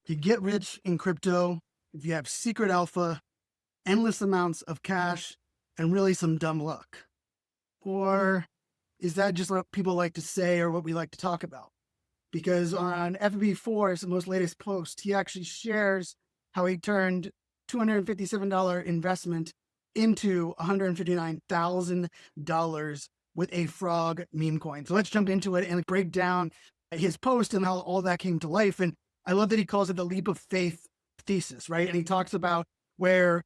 You get rich in crypto if you have secret alpha, endless amounts of cash, and really some dumb luck. Or is that just what people like to say or what we like to talk about? Because on FBB4's most latest post, he actually shares how he turned $257 investment into $159,000 with a Frog Memecoin. So let's jump into it and break down his post and how all that came to life. And I love that he calls it the leap of faith thesis, right? And he talks about where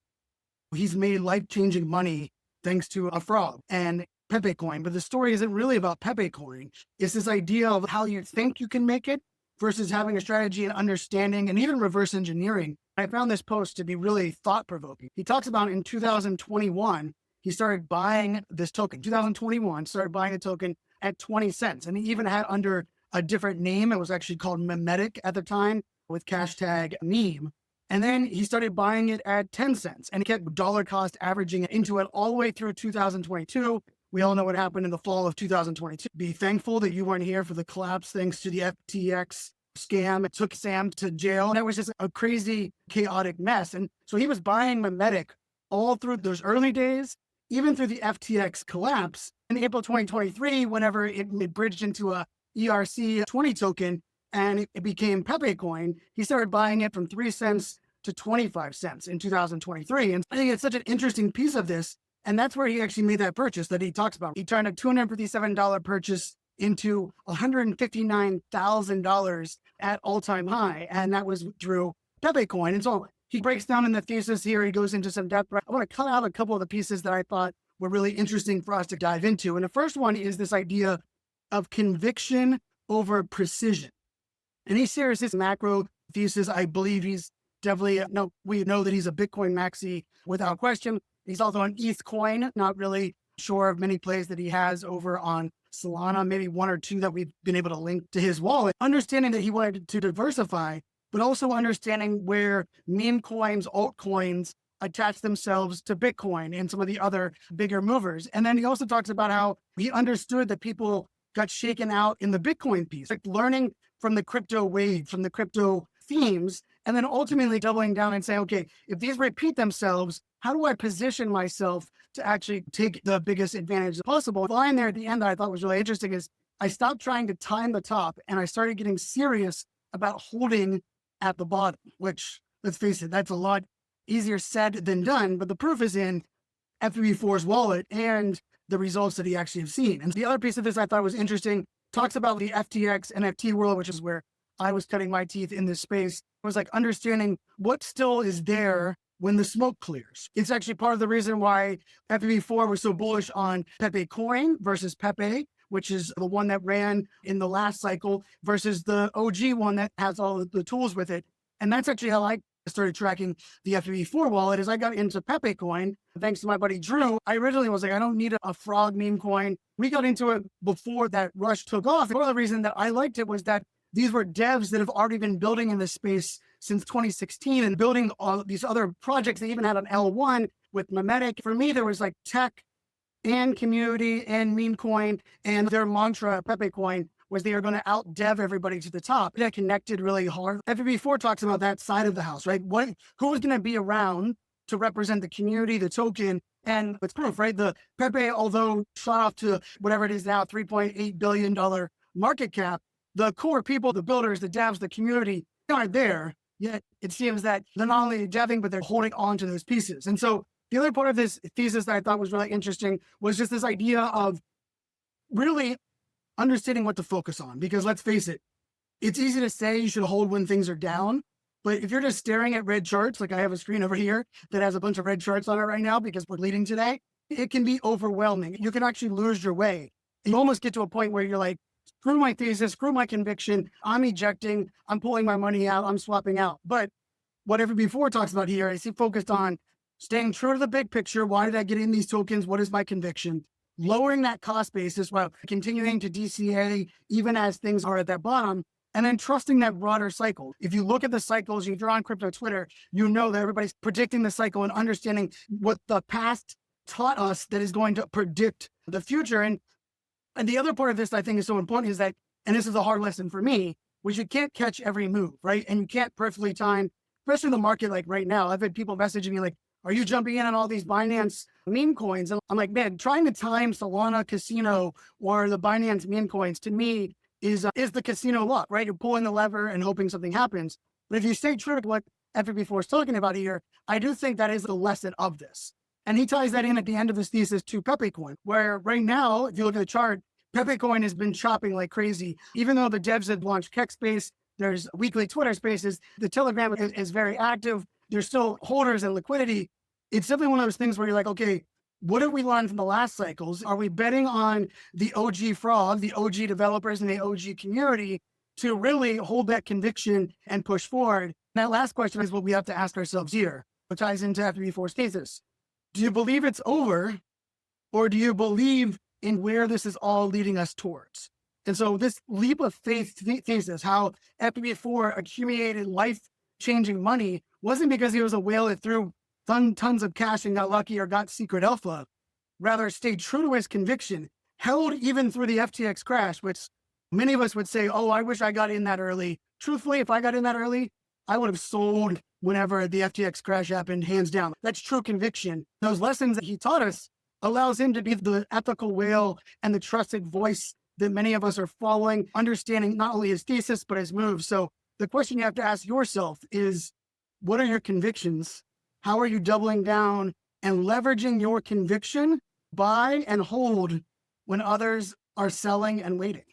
he's made life-changing money thanks to a frog and Pepe coin. But the story isn't really about Pepe coin. It's this idea of how you think you can make it versus having a strategy and understanding and even reverse engineering. I found this post to be really thought-provoking. He talks about in 2021, he started buying this token. 2021, started buying a token at 20 cents. And he even had under a different name. It was actually called Memetic at the time with hashtag meme. And then he started buying it at 10 cents and he kept dollar cost averaging into it all the way through 2022. We all know what happened in the fall of 2022. Be thankful that you weren't here for the collapse thanks to the FTX scam. It took Sam to jail. That was just a crazy, chaotic mess. And so he was buying Memetic all through those early days, even through the FTX collapse. In April 2023, whenever it bridged into a ERC20 token and it became Pepe coin, he started buying it from 3 cents to 25 cents in 2023. And I think it's such an interesting piece of this. And that's where he actually made that purchase that he talks about. He turned a $257 purchase into $159,000 at all-time high. And that was through Pepe coin. And so he breaks down in the thesis here. He goes into some depth. I want to cut out a couple of the pieces that I thought were really interesting for us to dive into. And the first one is this idea of conviction over precision. And he shares this macro thesis. I believe he's definitely, we know that he's a Bitcoin maxi without question. He's also an ETH coin, not really sure of many plays that he has over on Solana, maybe one or two that we've been able to link to his wallet. Understanding that he wanted to diversify, but also understanding where meme coins, altcoins attach themselves to Bitcoin and some of the other bigger movers. And then he also talks about how he understood that people got shaken out in the Bitcoin piece, like learning from the crypto wave, from the crypto themes, and then ultimately doubling down and saying, okay, if these repeat themselves, how do I position myself to actually take the biggest advantage possible? The line there at the end that I thought was really interesting is I stopped trying to time the top and I started getting serious about holding at the bottom, which, let's face it, that's a lot easier said than done, but the proof is in FBB4's wallet and the results that he actually have seen. And the other piece of this I thought was interesting, talks about the FTX NFT World, which is where I was cutting my teeth in this space. It was like understanding what still is there when the smoke clears. It's actually part of the reason why FBB4 was so bullish on Pepe coin versus Pepe, which is the one that ran in the last cycle versus the OG one that has all the tools with it. And that's actually how I started tracking the FBB4 wallet. As I got into Pepe coin, thanks to my buddy Drew, I originally was like, I don't need a Frog Memecoin. We got into it before that rush took off. And part of the reason that I liked it was that these were devs that have already been building in this space since 2016 and building all these other projects. They even had an L1 with Memetic. For me, there was like tech and community and Memecoin, and their mantra, Pepe coin, was they are going to out dev everybody to the top. That connected really hard. FBB4 talks about that side of the house, right? Who is going to be around to represent the community, the token, and it's proof, right? The Pepe, although shot off to whatever it is now, $3.8 billion market cap, the core people, the builders, the devs, the community, they aren't there. Yet it seems that they're not only deving, but they're holding on to those pieces. And so the other part of this thesis that I thought was really interesting was just this idea of really understanding what to focus on. Because let's face it, it's easy to say you should hold when things are down. But if you're just staring at red charts, like I have a screen over here that has a bunch of red charts on it right now because we're leading today, it can be overwhelming. You can actually lose your way. You almost get to a point where you're like, screw my thesis, screw my conviction, I'm ejecting, I'm pulling my money out, I'm swapping out. But what FBB4 talks about here is he focused on staying true to the big picture. Why did I get in these tokens? What is my conviction? Lowering that cost basis while continuing to DCA even as things are at that bottom, and then trusting that broader cycle. If you look at the cycles, if you're on crypto Twitter, you know that everybody's predicting the cycle and understanding what the past taught us that is going to predict the future. And the other part of this I think is so important is that, and this is a hard lesson for me, which you can't catch every move, right? And you can't perfectly time, especially in the market like right now. I've had people messaging me like, are you jumping in on all these Binance meme coins? And I'm like, man, trying to time Solana Casino or the Binance meme coins to me is the casino luck, right? You're pulling the lever and hoping something happens. But if you stay true to what FBB4 is talking about here, I do think that is the lesson of this. And he ties that in at the end of his thesis to Memecoin, where right now, if you look at the chart, Memecoin has been chopping like crazy. Even though the devs have launched Keck Space, there's weekly Twitter spaces, the Telegram is very active. There's still holders and liquidity. It's simply one of those things where you're like, okay, what did we learn from the last cycles? Are we betting on the OG Frog, the OG developers, and the OG community to really hold that conviction and push forward? That last question is what we have to ask ourselves here, which ties into FBB4's thesis. Do you believe it's over, or do you believe in where this is all leading us towards? And so this leap of faith thesis, how FBB4 accumulated life-changing money, wasn't because he was a whale that threw tons of cash and got lucky or got secret alpha. Rather, stayed true to his conviction, held even through the FTX crash, which many of us would say, oh, I wish I got in that early. Truthfully, if I got in that early, I would have sold whenever the FTX crash happened, hands down. That's true conviction. Those lessons that he taught us allows him to be the ethical whale and the trusted voice that many of us are following, understanding not only his thesis, but his moves. So the question you have to ask yourself is, what are your convictions? How are you doubling down and leveraging your conviction, buy and hold when others are selling and waiting?